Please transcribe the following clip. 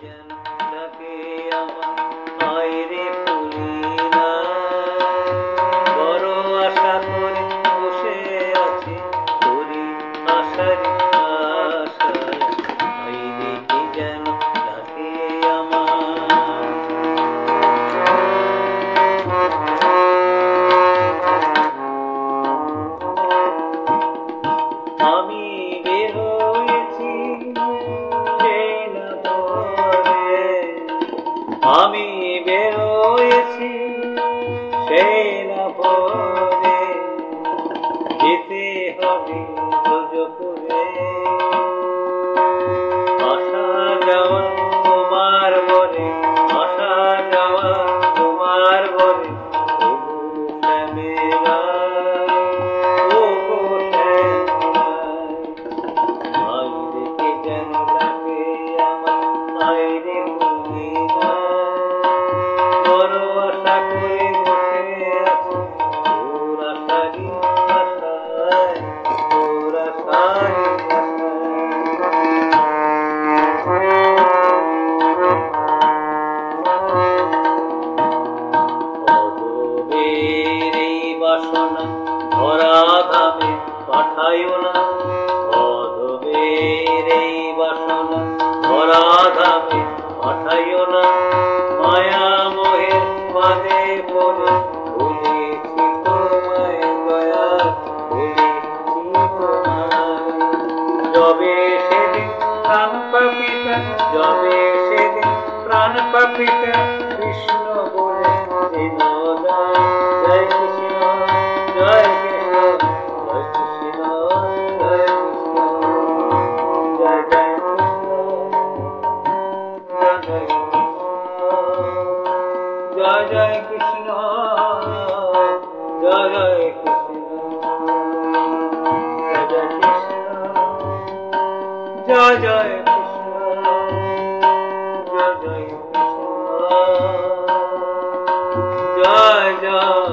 যেন ডাকে আমার আইরে পুলিনা বড় আশা করে বসে আছি তোরি আশার আশায় আইরে কি যেন ডাকে আমি বের হয়েছি সেই না পরে আমি বের হয়েছি সেই না পরে যেতে হবে দুজপুরে আসা যাওয়া তোমার বলে আসা যাওয়া তোমার বলে তবু শ্যামেরা আইরে পুলিনা বড় আশা করে বসে আছি তোর আশারি আশায় তোর আশারি অদবের এই বাসনা ধরা ধামে পাঠাইও না অদবের এই বাসনা ধরা ধামে পাঠাইও না মায়া মোহের বাদে পড়ে ভুলেছি তোমায় দয়া ভুলেছি তোমায় যবে সেদিন প্রাণ পাপিতা যবে সেদিন প্রাণ পাপিতা কৃষ্ণ বলে দিল জয় কৃষ্ণ জয় কৃষ্ণ জয় কৃষ্ণ জয় কৃষ্ণ জয় জয় জয় জয় কৃষ্ণ জয় জয় কৃষ্ণ জয় জয় কৃষ্ণ জয় জয় কৃষ্ণ জয় জয় কৃষ্ণ জয় জয়